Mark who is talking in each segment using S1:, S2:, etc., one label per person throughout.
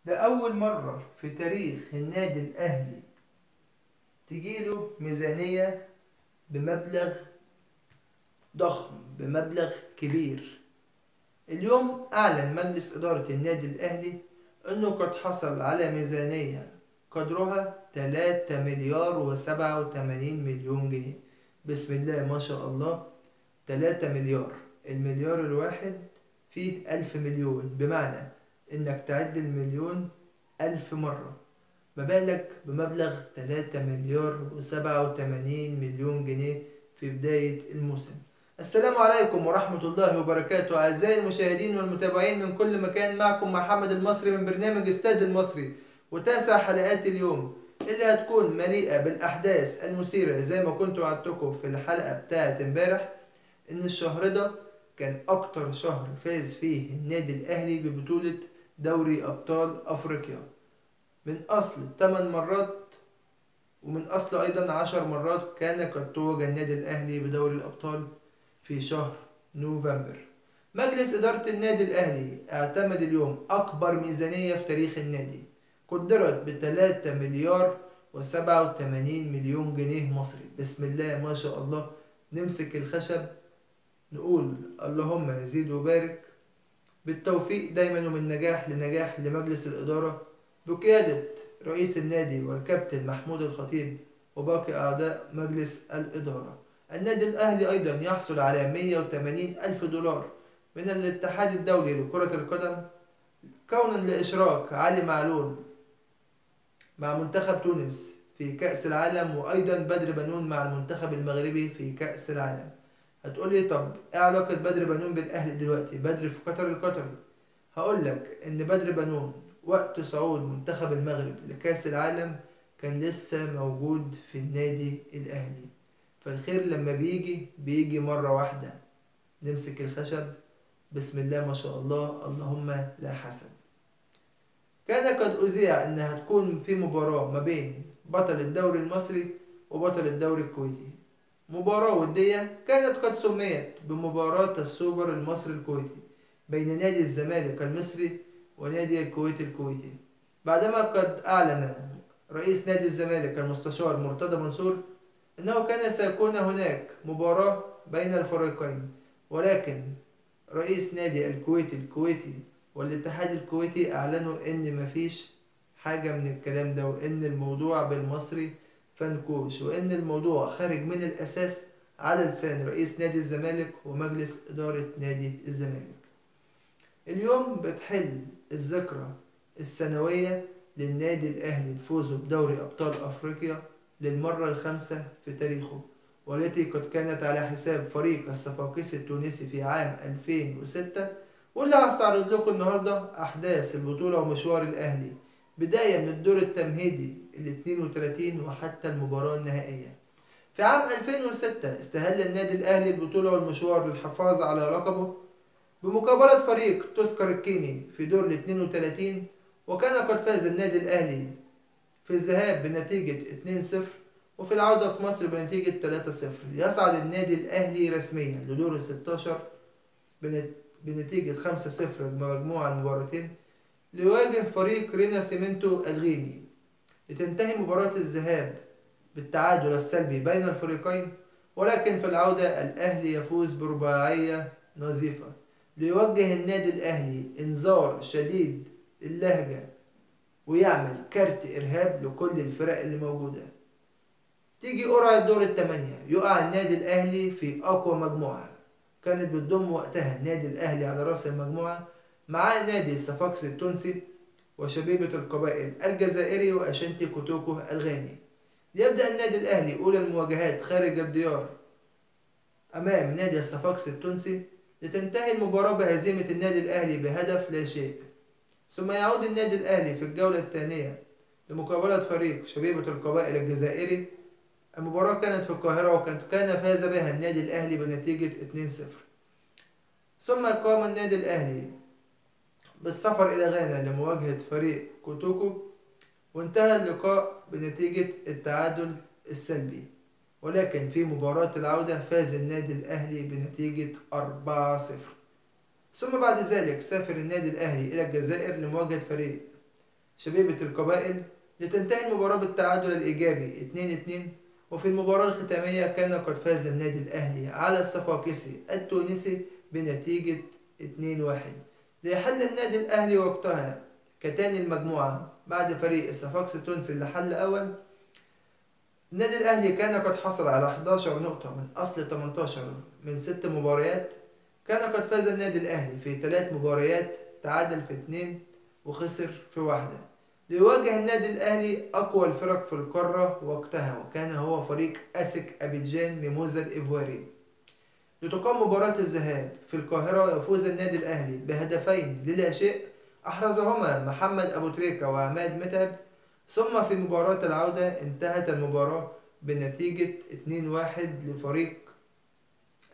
S1: لأول مرة في تاريخ النادي الأهلي تجيله ميزانية بمبلغ ضخم، بمبلغ كبير. اليوم أعلن مجلس إدارة النادي الأهلي أنه قد حصل على ميزانية قدرها 3 مليار و87 مليون جنيه. بسم الله ما شاء الله، 3 مليار. المليار الواحد فيه 1000 مليون، بمعنى إنك تعد المليون 1000 مرة. ما بالك بمبلغ 3 مليار و87 مليون جنيه في بداية الموسم. السلام عليكم ورحمة الله وبركاته أعزائي المشاهدين والمتابعين من كل مكان. معكم محمد المصري من برنامج استاد المصري، وتاسع حلقات اليوم اللي هتكون مليئة بالأحداث المثيرة زي ما كنت وعدتكم في الحلقة بتاعت امبارح. إن الشهر ده كان أكتر شهر فاز فيه النادي الأهلي ببطولة دوري أبطال أفريقيا من أصل 8 مرات، ومن أصل أيضا 10 مرات كان قد توج النادي الأهلي بدوري الأبطال في شهر نوفمبر. مجلس إدارة النادي الأهلي اعتمد اليوم أكبر ميزانية في تاريخ النادي، قدرت ب3 مليار و87 مليون جنيه مصري. بسم الله ما شاء الله. نمسك الخشب نقول اللهم يزيد وبارك. بالتوفيق دايما ومن نجاح لنجاح لمجلس الإدارة بقيادة رئيس النادي والكابتن محمود الخطيب وباقي أعضاء مجلس الإدارة. النادي الأهلي أيضا يحصل على 180 ألف دولار من الاتحاد الدولي لكرة القدم، كونا لإشراك علي معلول مع منتخب تونس في كأس العالم، وأيضا بدر بنون مع المنتخب المغربي في كأس العالم. هتقولي طب ايه علاقة بدر بنون بالأهلي دلوقتي؟ بدر في قطر القطري. هقولك إن بدر بنون وقت صعود منتخب المغرب لكأس العالم كان لسه موجود في النادي الأهلي. فالخير لما بيجي مرة واحدة. نمسك الخشب بسم الله ما شاء الله، اللهم لا حسد. كان قد أذيع إنها هتكون في مباراة ما بين بطل الدوري المصري وبطل الدوري الكويتي، مباراة ودية كانت قد سميت بمباراة السوبر المصري الكويتي بين نادي الزمالك المصري ونادي الكويت الكويتي، بعدما قد أعلن رئيس نادي الزمالك المستشار مرتضى منصور أنه كان سيكون هناك مباراة بين الفريقين، ولكن رئيس نادي الكويت الكويتي والاتحاد الكويتي أعلنوا إن مفيش حاجة من الكلام ده، وإن الموضوع بالمصري فنكوش، وإن الموضوع خارج من الأساس على لسان رئيس نادي الزمالك ومجلس إدارة نادي الزمالك. اليوم بتحل الذكرى السنوية للنادي الأهلي بفوزه بدوري أبطال أفريقيا للمرة الخامسة في تاريخه، والتي قد كانت على حساب فريق الصفاقسي التونسي في عام 2006. واللي هستعرض لكم النهاردة أحداث البطولة ومشوار الأهلي بداية من الدور التمهيدي ال 32 وحتى المباراة النهائية. في عام 2006 استهل النادي الأهلي البطولة والمشوار للحفاظ على لقبه بمقابلة فريق تذكر الكيني في دور ال 32، وكان قد فاز النادي الأهلي في الذهاب بنتيجة 2-0 وفي العودة في مصر بنتيجة 3-0. يصعد النادي الأهلي رسميا لدور ال 16 بنتيجة 5-0 بمجموع المباراتين، ليواجه فريق رينا سيمنتو الغيني، لتنتهي مباراة الذهاب بالتعادل السلبي بين الفريقين، ولكن في العودة الأهلي يفوز برباعية نظيفة، ليوجه النادي الأهلي إنذار شديد اللهجة ويعمل كارت إرهاب لكل الفرق اللي موجودة. تيجي قرعة دور التمانية، يقع النادي الأهلي في أقوى مجموعة كانت بتضم وقتها النادي الأهلي على رأس المجموعة مع نادي الصفاقسي التونسي وشبيبة القبائل الجزائري وأشنتي كوتوكو الغاني. ليبدأ النادي الأهلي أولى المواجهات خارج الديار أمام نادي الصفاقسي التونسي، لتنتهي المباراة بهزيمة النادي الأهلي بهدف لا شيء. ثم يعود النادي الأهلي في الجولة الثانية لمقابلة فريق شبيبة القبائل الجزائري. المباراة كانت في القاهرة وكان فاز بها النادي الأهلي بنتيجة 2-0. ثم قام النادي الأهلي بالسفر إلى غانا لمواجهة فريق كوتوكو، وانتهى اللقاء بنتيجة التعادل السلبي، ولكن في مباراة العودة فاز النادي الأهلي بنتيجة 4-0. ثم بعد ذلك سافر النادي الأهلي إلى الجزائر لمواجهة فريق شبيبة القبائل لتنتهي المباراة بالتعادل الإيجابي 2-2. وفي المباراة الختامية كان قد فاز النادي الأهلي على الصفاقسي التونسي بنتيجة 2-1 ليحل النادي الأهلي وقتها كتاني المجموعة بعد فريق الصفاقسي التونسي اللي حل أول. النادي الأهلي كان قد حصل على 11 نقطة من أصل 18 من 6 مباريات. كان قد فاز النادي الأهلي في 3 مباريات، تعادل في 2 وخسر في 1. ليواجه النادي الأهلي أقوى الفرق في القارة وقتها، وكان هو فريق أسك أبيجان ميموزا الإيفواري. لتقام مباراة الذهاب في القاهرة ويفوز النادي الأهلي بهدفين للا شيء أحرزهما محمد أبو تريكة وعماد متعب. ثم في مباراة العودة انتهت المباراة بنتيجة 2-1 لفريق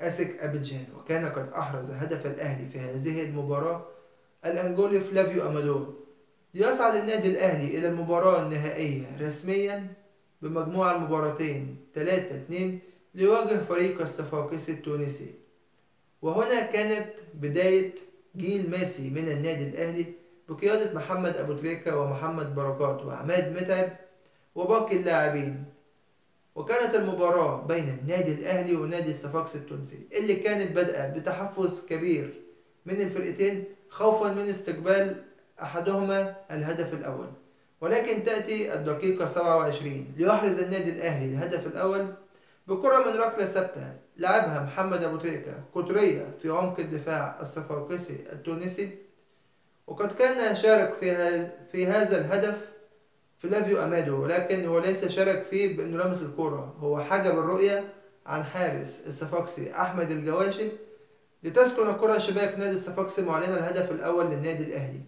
S1: أسك أبيجان، وكان قد أحرز هدف الأهلي في هذه المباراة الأنجولي فلافيو أمادور. ليصعد النادي الأهلي إلى المباراة النهائية رسميا بمجموع المباراتين 3-2 ليواجه فريق الصفاقسي التونسي. وهنا كانت بداية جيل ماسي من النادي الأهلي بقيادة محمد أبو تريكة ومحمد بركات وعماد متعب وباقي اللاعبين. وكانت المباراة بين النادي الأهلي ونادي الصفاقسي التونسي اللي كانت بدأت بتحفز كبير من الفرقتين خوفا من استقبال أحدهما الهدف الأول. ولكن تأتي الدقيقة 27 ليحرز النادي الأهلي الهدف الأول بكرة من ركلة ثابتة لعبها محمد أبو تريكة قطرية في عمق الدفاع الصفاقسي التونسي. وقد كان شارك في هذا الهدف فلافيو أمادو، ولكن هو ليس شارك فيه بأنه لمس الكرة، هو حجب الرؤية عن حارس الصفاقسي أحمد الجواشي لتسكن الكرة شباك نادي الصفاقسي معلنا الهدف الأول للنادي الأهلي.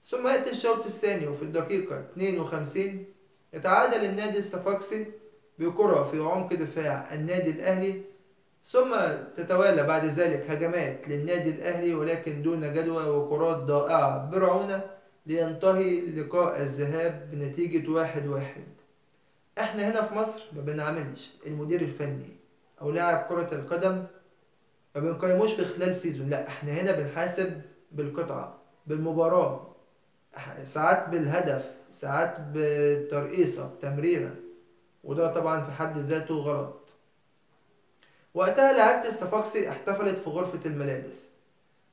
S1: ثم يأتي الشوط الثاني وفي الدقيقة 52 يتعادل النادي الصفاقسي بكرة في عمق دفاع النادي الأهلي. ثم تتوالى بعد ذلك هجمات للنادي الأهلي ولكن دون جدوى وكرات ضائعة برعونة لينتهي لقاء الذهاب بنتيجة 1-1. احنا هنا في مصر ما بنعملش المدير الفني أو لاعب كرة القدم ما بنقيموش في خلال سيزون، لا احنا هنا بنحاسب بالقطعة بالمباراة، ساعات بالهدف، ساعات بالترقيصة بتمريرة، وده طبعا في حد ذاته غلط. وقتها لعيبة الصفاقسي احتفلت في غرفة الملابس.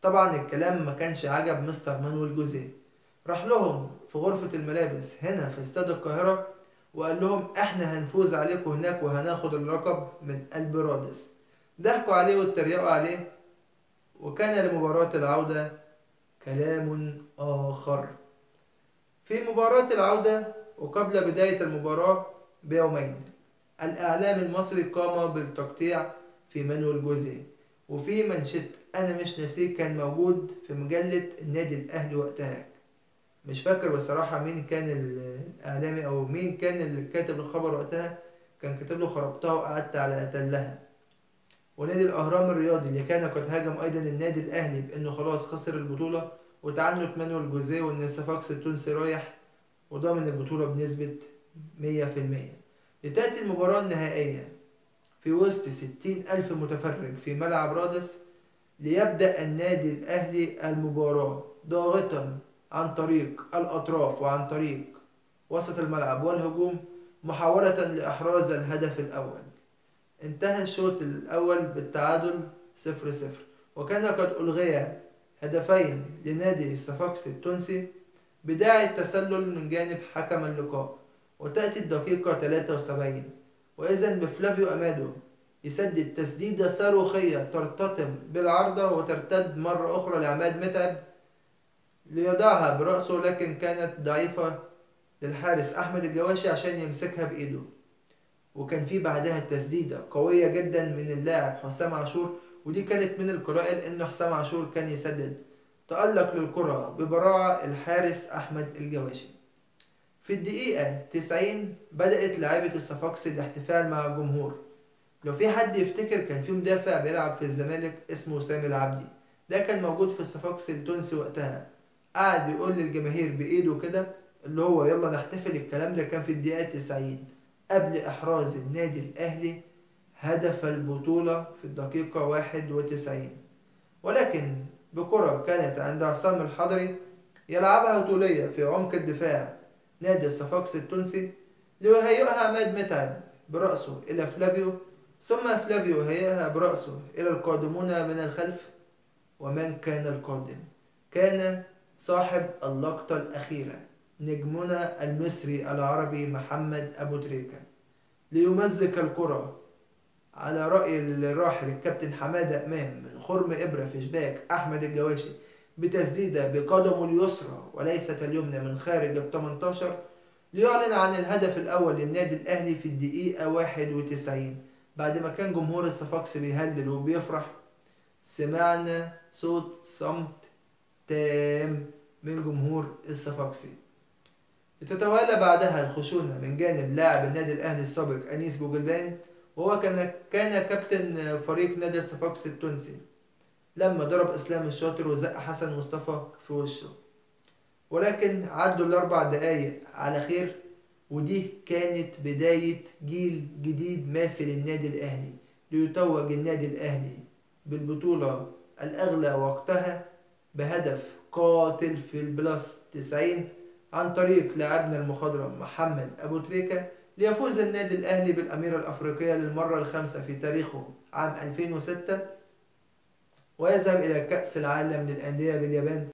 S1: طبعا الكلام ما كانش عجب مستر مانويل جوزيه، راح لهم في غرفة الملابس هنا في استاد القاهرة وقال لهم احنا هنفوز عليكم هناك وهناخد اللقب من قلب رادس. ضحكوا عليه واتريقوا عليه. وكان لمباراة العودة كلام آخر. في مباراة العودة وقبل بداية المباراة بيومين الإعلام المصري قام بالتقطيع في مانويل جوزيه، وفي منشط أنا مش ناسيه كان موجود في مجلة النادي الأهلي وقتها. مش فاكر بصراحة مين كان الإعلامي أو مين كان اللي كاتب الخبر وقتها، كان كاتب له خربتها وقعدت على أتلها. ونادي الأهرام الرياضي اللي كان قد هاجم أيضا النادي الأهلي بأنه خلاص خسر البطولة وتعنت مانويل جوزيه وإن الصفاقسي التونسي رايح وضامن البطولة بنسبة 100%. لتأتي المباراة النهائية في وسط 60,000 متفرج في ملعب رادس. ليبدأ النادي الأهلي المباراة ضاغطا عن طريق الأطراف وعن طريق وسط الملعب والهجوم محاولة لإحراز الهدف الأول. انتهى الشوط الأول بالتعادل 0-0، وكان قد ألغي هدفين لنادي الصفاقسي التونسي بداعي التسلل من جانب حكم اللقاء. وتأتي الدقيقة 73 وإذن بفلافيو أمادو يسدد تسديدة صاروخية ترتطم بالعارضة وترتد مرة أخرى لعماد متعب ليضعها برأسه، لكن كانت ضعيفة للحارس أحمد الجواشي عشان يمسكها بإيده. وكان في بعدها تسديدة قوية جدا من اللاعب حسام عاشور، ودي كانت من القلائل إنه حسام عاشور كان يسدد. تألق للكرة ببراعة الحارس أحمد الجواشي. في الدقيقة 90 بدأت لاعيبة الصفاقسي الاحتفال مع الجمهور. لو في حد يفتكر كان في مدافع بيلعب في الزمالك اسمه سامي العبدي، ده كان موجود في الصفاقسي التونسي وقتها، قعد يقول للجماهير بإيده كده اللي هو يلا نحتفل. الكلام ده كان في الدقيقة 90 قبل إحراز النادي الأهلي هدف البطولة في الدقيقة 91. ولكن بكرة كانت عند عصام الحضري يلعبها طولية في عمق الدفاع نادي الصفاقسي التونسي ليهيئها عماد متعب برأسه إلى فلافيو، ثم فلافيو هيئها برأسه إلى القادمون من الخلف. ومن كان القادم؟ كان صاحب اللقطة الأخيرة نجمنا المصري العربي محمد أبو تريكة، ليمزق الكرة على رأي الراحل الكابتن حمادة إمام من خرم إبرة في شباك أحمد الجواشي بتسديدة بقدمه اليسرى وليست اليمنى من خارج ال 18، ليعلن عن الهدف الأول للنادي الأهلي في الدقيقة 91. بعد ما كان جمهور الصفاقسي بيهلل وبيفرح، سمعنا صوت صمت تام من جمهور الصفاقسي. لتتوالى بعدها الخشونة من جانب لاعب النادي الأهلي السابق أنيس بوجلبان، وهو كان كابتن فريق نادي الصفاقسي التونسي، لما ضرب إسلام الشاطر وزق حسن مصطفى في وشه. ولكن عدوا الأربع دقايق على خير، ودي كانت بداية جيل جديد ماسي للنادي الأهلي، ليتوج النادي الأهلي بالبطولة الأغلى وقتها بهدف قاتل في البلس 90 عن طريق لاعبنا المخضرم محمد أبو تريكة، ليفوز النادي الأهلي بالأميرة الأفريقية للمرة الخامسة في تاريخه عام 2006، ويذهب إلى كأس العالم للأندية باليابان